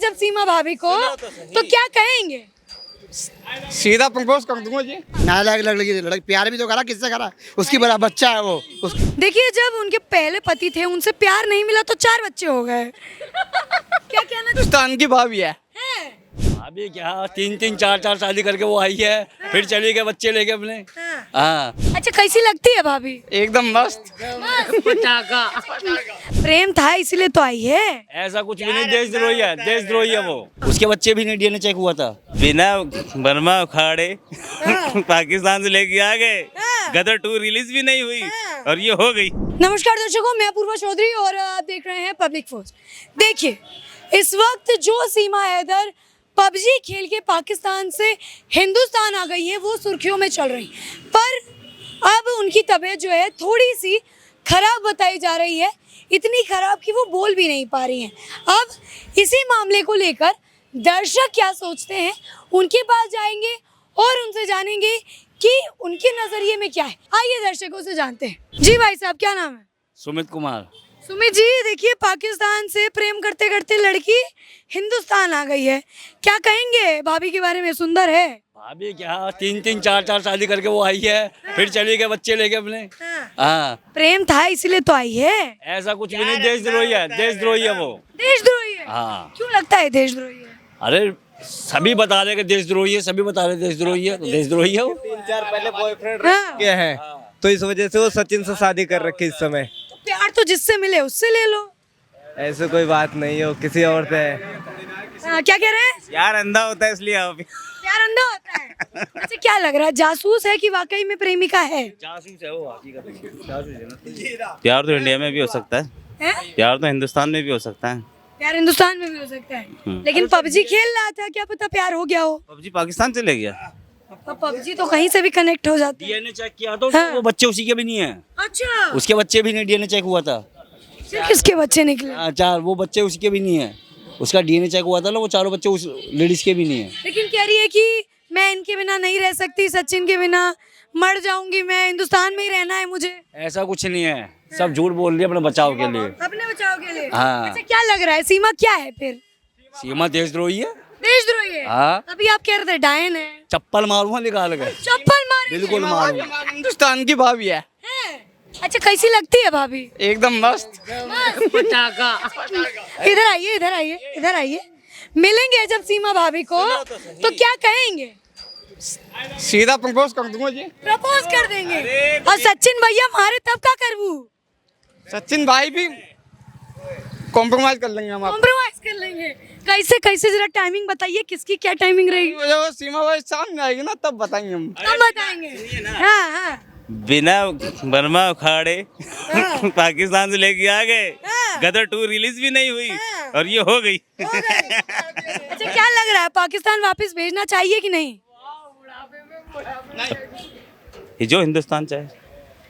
जब सीमा भाभी को तो क्या कहेंगे? सीधा प्रपोज कर दूंगा जी। नालायक लड़की प्यार भी तो करा, किससे करा? उसकी बड़ा बच्चा है वो। देखिए, जब उनके पहले पति थे उनसे प्यार नहीं मिला तो 4 बच्चे हो गए। क्या कहना हिंदुस्तान की भाभी है। अभी क्या 3-3 4-4 शादी करके वो आई है, फिर चली गए बच्चे लेके अपने। हाँ। अच्छा, कैसी लगती है भाभी? एकदम मस्त। प्रेम था इसीलिए तो आई है। ऐसा कुछ भी नहीं, देशद्रोही है, देशद्रोही है वो। उसके बच्चे भी नहीं डीएनए चेक हुआ था। बिना बर्मा उखाड़े पाकिस्तान से लेके आ गए। गदर 2 रिलीज भी नहीं हुई और ये हो गई। नमस्कार दर्शकों, मैं अपूर्वा चौधरी और आप देख रहे हैं पब्लिक फोर्स। देखिए, इस वक्त जो सीमा हैदर पबजी खेल के पाकिस्तान से हिंदुस्तान आ गई है वो सुर्खियों में चल रही, पर अब उनकी तबीयत जो है थोड़ी सी खराब बताई जा रही है। इतनी खराब कि वो बोल भी नहीं पा रही हैं। अब इसी मामले को लेकर दर्शक क्या सोचते हैं, उनके पास जाएंगे और उनसे जानेंगे कि उनके नजरिए में क्या है। आइए दर्शकों से जानते हैं। जी भाई साहब, क्या नाम है? सुमित कुमार। सुमित जी, देखिए, पाकिस्तान से प्रेम करते करते लड़की हिंदुस्तान आ गई है, क्या कहेंगे भाभी के बारे में? सुंदर है भाभी क्या 3-3 4-4 शादी करके वो आई है, फिर चली गए बच्चे लेके अपने। हाँ। प्रेम था इसीलिए तो आई है। ऐसा कुछ भी नहीं, देशद्रोही है, देशद्रोही है वो। देशद्रोही है? हाँ। क्यों लगता है देशद्रोही है? अरे सभी बता रहे कि देशद्रोही है, सभी बता रहे देशद्रोही है, तो देशद्रोही है वो। 3-4 पहले बॉयफ्रेंड हाँ। के हैं, तो इस वजह से वो सचिन से शादी कर रखी इस समय। तो प्यार तो जिससे मिले उससे ले लो। ऐसे कोई बात नहीं है, वो किसी और से है। क्या कह रहे हैं? यार अंधा होता है इसलिए आप प्यार अंधा होता है। अच्छा, क्या लग रहा है, जासूस है कि वाकई में प्रेमिका है? जासूस है वो, हकीकत में जासूस है ना। प्यार तो इंडिया में भी हो सकता है, हैं? प्यार तो हिंदुस्तान में भी हो सकता है। प्यार हिंदुस्तान में भी हो सकता है, लेकिन पबजी खेल रहा था, क्या पता प्यार हो गया हो। पबजी पाकिस्तान चले गया। पबजी तो कहीं से भी कनेक्ट हो जाती है। डीएनए चेक किया तो हाँ। वो बच्चे उसी के भी नहीं है। अच्छा, उसके बच्चे भी नहीं डीएनए चेक हुआ था। फिर किसके बच्चे निकले? 4 वो बच्चे उसके भी नहीं है। उसका डीएनए चेक हुआ था ना, वो चारों बच्चे उस लेडीज के भी नहीं है। लेकिन कह रही है कि मैं इनके बिना नहीं रह सकती, सचिन के बिना मर जाऊंगी, मैं हिंदुस्तान में ही रहना है मुझे। ऐसा कुछ नहीं है, सब झूठ बोल रही है अपने बचाव के लिए। अपने बचाव के लिए? हाँ। अच्छा, क्या लग रहा है, सीमा क्या है फिर? सीमा देशद्रोही है। देशद्रोही है? हाँ। अभी आप कह रहे थे डायन है। चप्पल मारूंगा निकाल के। चप्पल मारेंगे? बिल्कुल मारूंगा। हिंदुस्तान की भाभी है। हैं? अच्छा, कैसी लगती है भाभी? एकदम मस्त। इधर आइए, इधर आइए, इधर आइए। मिलेंगे जब सीमा भाभी को तो क्या कहेंगे? सीधा प्रपोज कर दूंगा जी। प्रपोज कर देंगे। और सचिन भैया मारे तब क्या करबू? सचिन भाई भी कॉम्प्रोमाइज कर लेंगे हम। कॉम्प्रोमाइज कर लेंगे? कैसे कैसे, जरा टाइमिंग बताइए, किसकी क्या टाइमिंग रहेगी? जब सीमा भाई सामने आएगी ना तब बताएंगे हम। तब बताएंगे। हाँ हाँ बिना बर्मा उखाड़े पाकिस्तान से लेके आ गए। गदर 2 रिलीज भी नहीं हुई और ये हो गई। अच्छा, क्या लग रहा है, पाकिस्तान वापस भेजना चाहिए कि नहीं? ये जो हिंदुस्तान चाहे।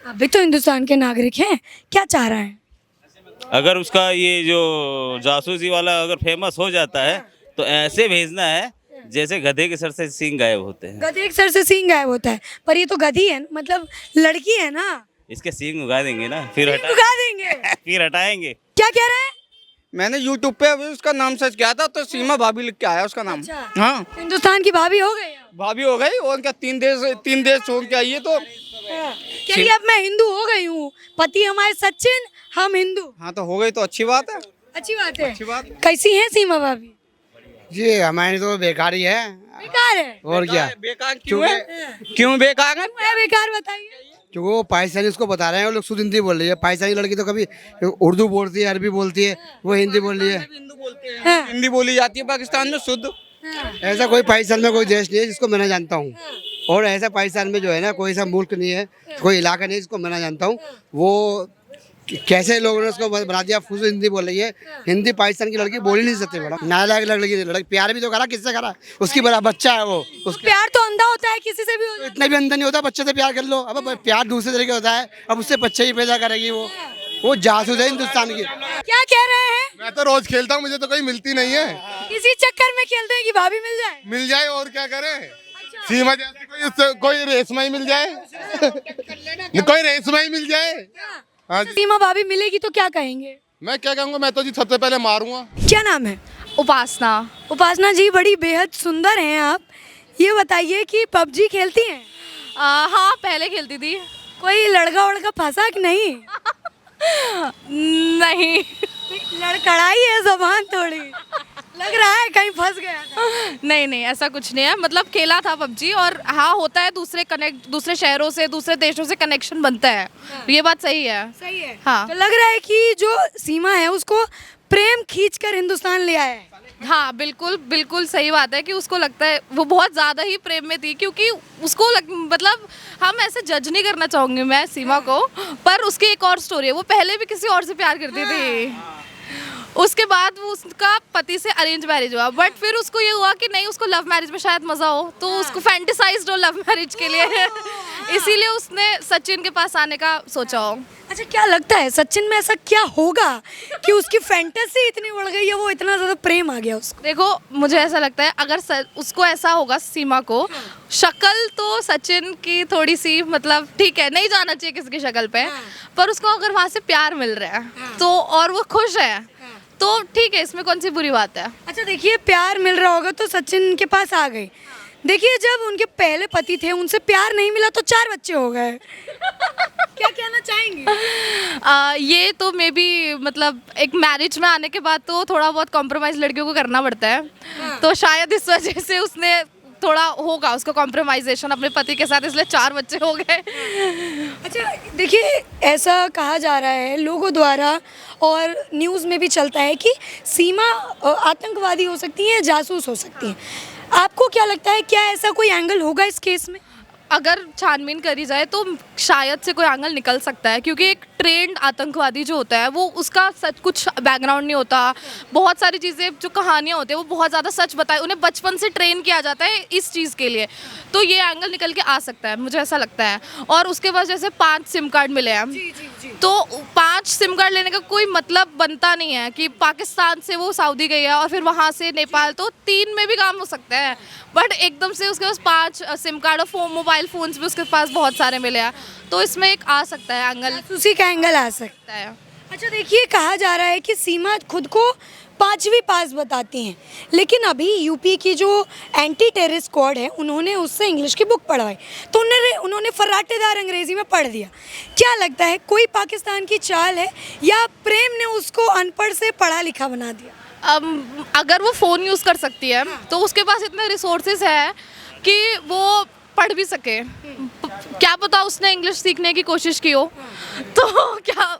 अभी तो हिंदुस्तान के नागरिक हैं, क्या चाह रहे हैं? अगर उसका ये जो जासूसी वाला अगर फेमस हो जाता है तो ऐसे भेजना है जैसे गधे के सर से सींग गायब होते हैं। गधे के सर से सींग गायब होता है, पर ये तो गधी है, मतलब लड़की है ना। इसके सींग उगा देंगे ना, फिर सींग उगा देंगे? फिर हटाएंगे। क्या कह रहे हैं? मैंने YouTube पे अभी उसका नाम सर्च किया था तो सीमा भाभी लिख के आया उसका नाम। अच्छा। हाँ, हिंदुस्तान की भाभी हो गई अब? भाभी हो गई और क्या 3 देश छोड़ के आई है तो। कह रही है, अब मैं हिंदू हो गई हूँ, पति हमारे सचिन, हम हिंदू। हाँ, तो हो गई तो अच्छी बात है। अच्छी बात है। अच्छी बात। कैसी है सीमा भाभी? जी हमारी तो बेकार ही है। बेकार है? और क्या? बेकार क्यों है? क्यों बेकार है? मैं बेकार बताइए। क्योंकि वो पाकिस्तानी उसको बता रहे हैं, वो लोग शुद्ध हिंदी बोल रही है। पाकिस्तानी लड़की तो कभी उर्दू बोलती है, अरबी बोलती है, वो हिंदी बोल रही है। हाँ। हिंदी बोली जाती है पाकिस्तान में शुद्ध। ऐसा कोई पाकिस्तान में कोई देश नहीं है जिसको मैं ना जानता हूँ, और ऐसा पाकिस्तान में जो है ना कोई ऐसा मुल्क नहीं है, कोई इलाका नहीं है जिसको मैं ना जानता हूँ। वो कैसे लोगों ने उसको बना दिया, फुल हिंदी बोल रही है। हिंदी पाकिस्तान की लड़की बोल ही नहीं सकती मैडम। नालायक लड़की प्यार भी तो करा, किससे करा? उसकी बड़ा बच्चा है वो। प्यार तो अंधा होता है, किसी से भी हो जाता है। इतना भी अंदर नहीं होता, बच्चे से प्यार कर लो। अब प्यार दूसरे तरीके होता है, अब उससे बच्चे ही पैदा करेगी वो जासूस है हिंदुस्तान की। क्या कह रहे हैं? मैं तो रोज खेलता हूँ, मुझे तो कोई मिलती नहीं है। इसी चक्कर में खेलते हैं कि भाभी मिल जाए। मिल जाए और क्या करें, सीमा जैसे कोई उससे कोई रेशमा ही मिल जाए। कोई रेशमा ही मिल जाए। हाँ जी। सीमा भाभी मिलेगी तो क्या कहेंगे? मैं क्या कहूँगा, मैं तो जी सबसे पहले मारूंगा। क्या नाम है? उपासना। उपासना जी, बड़ी बेहद सुंदर हैं आप। ये बताइए कि पबजी खेलती हैं? हाँ, पहले खेलती थी। कोई लड़का वड़का फंसा कि नहीं? नहीं। लड़खड़ाई है जबान थोड़ी, लग रहा है कहीं फंस गया था। नहीं नहीं, ऐसा कुछ नहीं है। मतलब खेला था पबजी, और हाँ होता है, दूसरे शहरों से, दूसरे देशों से कनेक्शन बनता है। ये बात सही है। सही है। हाँ। तो लग रहा है कि जो सीमा है उसको प्रेम खींचकर हिंदुस्तान ले आया है। हाँ, बिल्कुल बिल्कुल सही बात है कि उसको लगता है वो बहुत ज़्यादा ही प्रेम में थी, क्योंकि उसको मतलब हम ऐसे जज नहीं करना चाहूँगी मैं सीमा को, पर उसकी एक और स्टोरी है। वो पहले भी किसी और से प्यार करती थी, उसके बाद वो उसका पति से अरेंज मैरिज हुआ, बट फिर उसको ये हुआ कि नहीं, उसको लव मैरिज में शायद मज़ा हो, तो उसको फैंटिसाइज्ड हो लव मैरिज के लिए इसीलिए उसने सचिन के पास आने का सोचा हो। अच्छा, क्या लगता है सचिन में ऐसा क्या होगा कि उसकी फैंटेसी इतनी बढ़ गई है, वो इतना ज़्यादा प्रेम आ गया उसको? देखो, मुझे ऐसा लगता है अगर उसको ऐसा होगा सीमा को, शक्ल तो सचिन की थोड़ी सी मतलब ठीक है, नहीं जाना चाहिए किसी की शक्ल पे, पर उसको अगर वहाँ से प्यार मिल रहा है तो, और वो खुश है, तो ठीक है, इसमें कौन सी बुरी बात है। अच्छा देखिए, प्यार मिल रहा होगा तो सचिन के पास आ गई। देखिए, जब उनके पहले पति थे उनसे प्यार नहीं मिला तो 4 बच्चे हो गए। क्या कहना चाहेंगे? ये तो मे बी मतलब एक मैरिज में आने के बाद तो थोड़ा बहुत कॉम्प्रोमाइज़ लड़कियों को करना पड़ता है, तो शायद इस वजह से उसने थोड़ा होगा उसको कॉम्प्रोमाइजेशन अपने पति के साथ, इसलिए 4 बच्चे हो गए। अच्छा देखिए, ऐसा कहा जा रहा है लोगों द्वारा और न्यूज़ में भी चलता है कि सीमा आतंकवादी हो सकती है, जासूस हो सकती है। आपको क्या लगता है, क्या ऐसा कोई एंगल होगा इस केस में? अगर छानबीन करी जाए तो शायद से कोई एंगल निकल सकता है, क्योंकि एक ट्रेंड आतंकवादी जो होता है वो उसका सच कुछ बैकग्राउंड नहीं होता, बहुत सारी चीज़ें जो कहानियाँ होती है वो बहुत ज़्यादा सच बताए, उन्हें बचपन से ट्रेन किया जाता है इस चीज़ के लिए, तो ये एंगल निकल के आ सकता है, मुझे ऐसा लगता है। और उसके बाद जैसे 5 सिम कार्ड मिले हैं, तो 5 सिम कार्ड लेने का कोई मतलब बनता नहीं है कि पाकिस्तान से वो सऊदी गई है और फिर वहाँ से नेपाल, तो 3 में भी काम हो सकता है, बट एकदम से उसके पास 5 सिम कार्ड और मोबाइल फ़ोन्स भी उसके पास बहुत सारे मिले हैं, तो इसमें एक आ सकता है एंगल, उसी का एंगल आ सकता है। अच्छा देखिए, कहा जा रहा है कि सीमा खुद को 5वीं पास बताती हैं, लेकिन अभी यूपी की जो एंटी टेररिस्ट स्क्वाड है उन्होंने उससे इंग्लिश की बुक पढ़वाई, तो उन्होंने फर्राटेदार अंग्रेजी में पढ़ दिया। क्या लगता है, कोई पाकिस्तान की चाल है या प्रेम ने उसको अनपढ़ से पढ़ा लिखा बना दिया? अगर वो फ़ोन यूज़ कर सकती है तो उसके पास इतने रिसोर्सेज है कि वो पढ़ भी सके। क्या पता उसने इंग्लिश सीखने की कोशिश की हो, तो क्या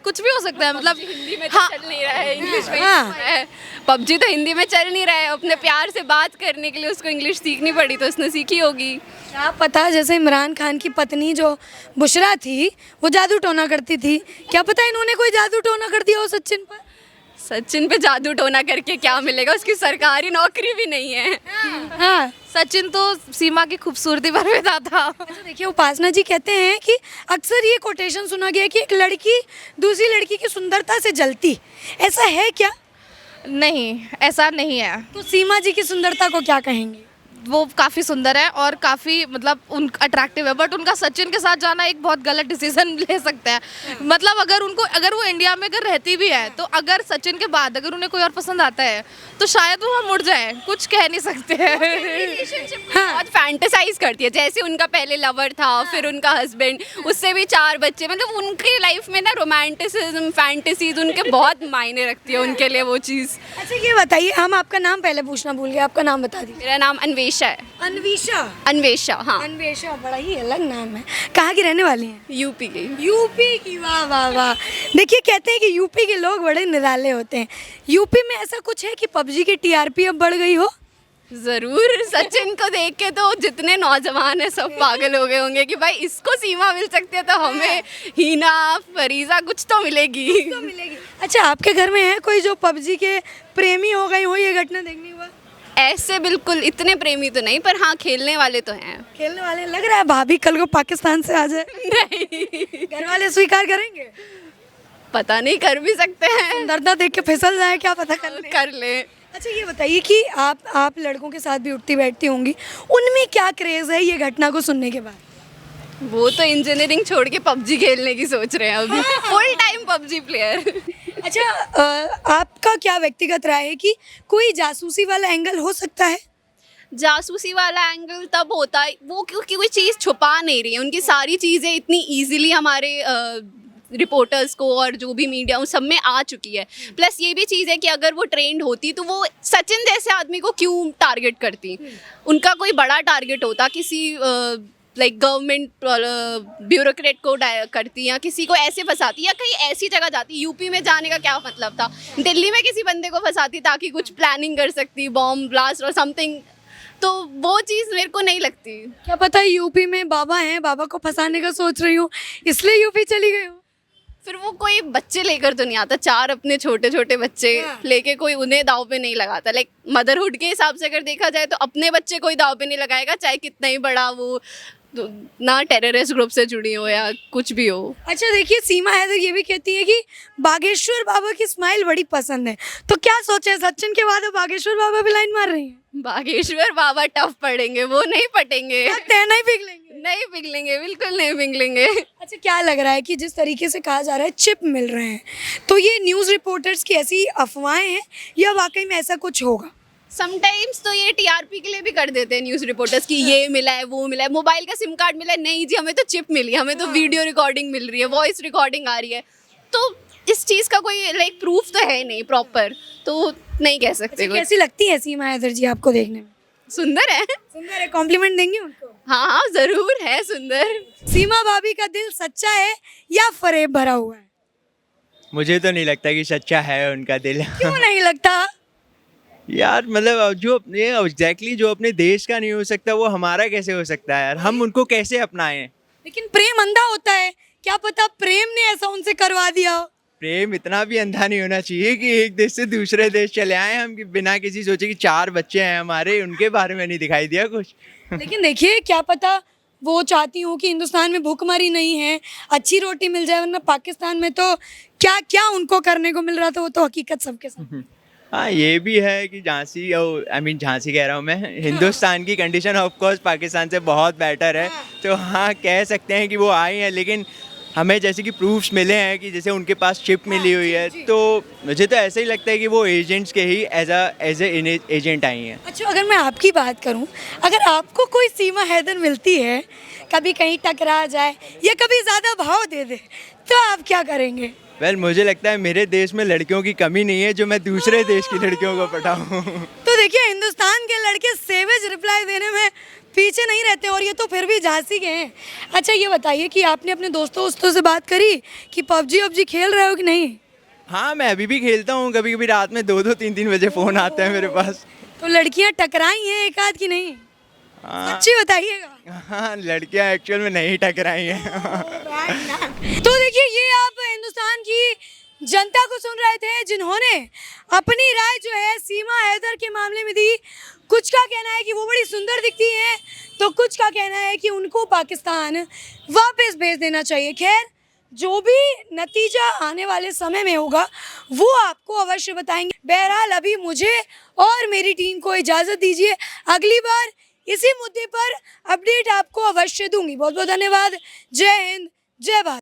कुछ भी हो सकता है। मतलब हिंदी में तो चल नहीं रहा है, इंग्लिश में है। पबजी तो हिंदी में चल नहीं रहा है, अपने प्यार से बात करने के लिए उसको इंग्लिश सीखनी पड़ी, तो उसने सीखी होगी। क्या पता, जैसे इमरान खान की पत्नी जो बुशरा थी वो जादू टोना करती थी, क्या पता इन्होंने कोई जादू टोना कर दिया हो सचिन पर। सचिन पे जादू टोना करके क्या मिलेगा, उसकी सरकारी नौकरी भी नहीं है। हाँ, सचिन तो सीमा की खूबसूरती पर फिदा था। अच्छा देखिए, उपासना जी कहते हैं कि अक्सर ये कोटेशन सुना गया है कि एक लड़की दूसरी लड़की की सुंदरता से जलती, ऐसा है क्या? नहीं, ऐसा नहीं है। तो सीमा जी की सुंदरता को क्या कहेंगे? वो काफ़ी सुंदर है और काफ़ी मतलब अट्रैक्टिव है, बट उनका सचिन के साथ जाना एक बहुत गलत डिसीजन ले सकता है। मतलब अगर वो इंडिया में अगर रहती भी है, तो अगर सचिन के बाद अगर उन्हें कोई और पसंद आता है तो शायद वो वहाँ मुड़ जाए, कुछ कह नहीं सकते हैं। बहुत फैंटेसाइज करती है, जैसे उनका पहले लवर था, फिर उनका हस्बैंड, उससे भी 4 बच्चे, मतलब उनकी लाइफ में ना रोमांटिसिज्म, फैंटेसीज उनके बहुत मायने रखती है उनके लिए वो चीज़। अच्छा ये बताइए, हम आपका नाम पहले पूछना भूल गए, आपका नाम बता दीजिए। मेरा नाम अन्वेषा है। अन्वेषा, हाँ। अन्वेषा, बड़ा ही अलग नाम है। कहाँ की रहने वाली हैं? यूपी की। यूपी की, वाह वाह वाह। देखिए, कहते हैं कि यूपी के लोग बड़े निराले होते हैं। यूपी में ऐसा कुछ है कि पबजी की टीआरपी अब बढ़ गई हो? जरूर, सचिन को देख के तो जितने नौजवान हैं सब पागल हो गए होंगे कि भाई इसको सीमा मिल सकती है तो हमें हीना, फरीजा कुछ तो मिलेगी। अच्छा, आपके घर में है कोई जो पबजी के प्रेमी हो गई हो ये घटना देखने के बाद? ऐसे बिल्कुल इतने प्रेमी तो नहीं, पर हाँ खेलने वाले तो हैं। खेलने वाले, लग रहा है भाभी कल को पाकिस्तान से आ जाए। नहीं, घर वाले स्वीकार करेंगे? पता नहीं, कर भी सकते हैं। दर्दा देख के फिसल जाए, क्या पता कर ले। अच्छा ये बताइए कि आप लड़कों के साथ भी उठती बैठती होंगी, उनमें क्या क्रेज़ है ये घटना को सुनने के बाद? वो तो इंजीनियरिंग छोड़ के पबजी खेलने की सोच रहे हैं अभी। Full time PUBG player. अच्छा आपका क्या व्यक्तिगत राय है कि कोई जासूसी वाला एंगल हो सकता है? जासूसी वाला एंगल तब होता है वो क्योंकि कोई चीज़ छुपा नहीं रही है, उनकी सारी चीज़ें इतनी इजीली हमारे रिपोर्टर्स को और जो भी मीडिया उन सब में आ चुकी है। प्लस ये भी चीज़ है कि अगर वो ट्रेंड होती तो वो सचिन जैसे आदमी को क्यों टारगेट करती, उनका कोई बड़ा टारगेट होता किसी लाइक गवर्नमेंट ब्यूरोक्रेट को करती या किसी को ऐसे फंसाती या कहीं ऐसी जगह जाती। यूपी में जाने का क्या मतलब था, दिल्ली में किसी बंदे को फंसाती ताकि कुछ प्लानिंग कर सकती, बॉम्ब ब्लास्ट और समथिंग, तो वो चीज़ मेरे को नहीं लगती। क्या पता यूपी में बाबा हैं, बाबा को फंसाने का सोच रही हूँ इसलिए यूपी चली गई हूँ। फिर वो कोई बच्चे लेकर तो नहीं आता, 4 अपने छोटे छोटे बच्चे लेके कोई उन्हें दाव पे नहीं लगाता। लाइक मदरहुड के हिसाब से अगर देखा जाए तो अपने बच्चे कोई दाव पे नहीं लगाएगा, चाहे कितना ही बड़ा वो ना टेररिस्ट ग्रुप से जुड़ी हो या कुछ भी हो। अच्छा देखिए, सीमा हैदर ये भी कहती है कि बागेश्वर बाबा की स्माइल बड़ी पसंद है, तो क्या सोचे सचिन के बाद अब बागेश्वर बाबा भी लाइन मार रही हैं? बागेश्वर बाबा टफ पड़ेंगे, वो नहीं पटेंगे, नहीं पिघलेंगे, नहीं पिघलेंगे, बिल्कुल नहीं पिघलेंगे। अच्छा क्या लग रहा है कि जिस तरीके से कहा जा रहा है चिप मिल रहे हैं, तो ये न्यूज़ रिपोर्टर्स की ऐसी अफवाहें हैं या वाकई में ऐसा कुछ होगा? समटाइम्स तो ये टीआरपी के लिए भी कर देते हैं न्यूज़ रिपोर्टर्स कि ये मिला है, वो मिला है, मोबाइल का सिम कार्ड मिला है, नहीं जी हमें तो चिप मिली है, हमें तो वीडियो रिकॉर्डिंग मिल रही है, वॉइस रिकॉर्डिंग आ रही है, तो इस चीज़ का कोई लाइक प्रूफ तो है नहीं प्रॉपर, तो नहीं कह सकते। अच्छा, कैसी लगती है सीमा हैदर जी आपको देखने में? सुंदर है, सुंदर है, कॉम्प्लीमेंट देंगे उनको? हाँ हाँ ज़रूर है सुंदर। सीमा भाभी का दिल सच्चा है या फरेब भरा हुआ है? मुझे तो नहीं लगता कि सच्चा है उनका दिल। क्यों नहीं लगता? यार मतलब जो ये एग्जैक्टली जो अपने देश का नहीं हो सकता वो हमारा कैसे हो सकता है यार, हम उनको कैसे अपनाएं? लेकिन प्रेम अंधा होता है, क्या पता प्रेम ने ऐसा उनसे करवा दिया हो। प्रेम इतना भी अंधा नहीं होना चाहिए कि एक देश से दूसरे देश चले आए हम कि बिना किसी सोचे कि 4 बच्चे हैं हमारे, उनके बारे में नहीं दिखाई दिया कुछ। लेकिन देखिए क्या पता वो चाहती हूँ कि हिंदुस्तान में भूखमरी नहीं है, अच्छी रोटी मिल जाए, वरना पाकिस्तान में तो क्या क्या उनको करने को मिल रहा था, वो तो हकीकत सबके साथ। हाँ ये भी है कि झांसी झांसी कह रहा हूँ मैं, हिंदुस्तान की कंडीशन ऑफ कोर्स पाकिस्तान से बहुत बेटर है, तो हाँ कह सकते हैं कि वो आई हैं, लेकिन हमें जैसे कि प्रूफ्स मिले हैं कि जैसे उनके पास चिप मिली हुई है, तो मुझे तो ऐसा ही लगता है कि वो एजेंट्स के ही एज ए एजेंट आई हैं। अच्छा अगर मैं आपकी बात करूं, अगर आपको कोई सीमा हैदर मिलती है, कभी कहीं टकरा जाए या कभी ज़्यादा भाव दे दे, तो आप क्या करेंगे? वेल मुझे लगता है मेरे देश में लड़कियों की कमी नहीं है जो मैं दूसरे देश की लड़कियों को पटाऊँ। तो देखिए हिंदुस्तान के लड़के सेवेज रिप्लाई देने में पीछे नहीं रहते, और ये तो फिर भी झांसी के हैं। अच्छा ये बताइए कि आपने अपने दोस्तों से बात करी कि पबजी खेल रहे हो कि नहीं? हाँ मैं अभी भी खेलता हूँ, कभी कभी रात में 2-2 3-3 बजे फ़ोन आते हैं मेरे पास। तो लड़कियां टकराई हैं एक आध की नहीं? हाँ सच्ची बताइएगा। हाँ लड़कियाँ एक्चुअल में नहीं टकराई हैं। तो देखिए ये आप हिंदुस्तान की जनता को सुन रहे थे जिन्होंने अपनी राय जो है सीमा हैदर के मामले में दी। कुछ का कहना है कि वो बड़ी सुंदर दिखती हैं, तो कुछ का कहना है कि उनको पाकिस्तान वापस भेज देना चाहिए। खैर जो भी नतीजा आने वाले समय में होगा वो आपको अवश्य बताएंगे। बहरहाल अभी मुझे और मेरी टीम को इजाज़त दीजिए, अगली बार इसी मुद्दे पर अपडेट आपको अवश्य दूंगी। बहुत बहुत धन्यवाद। जय हिंद, जय भारत।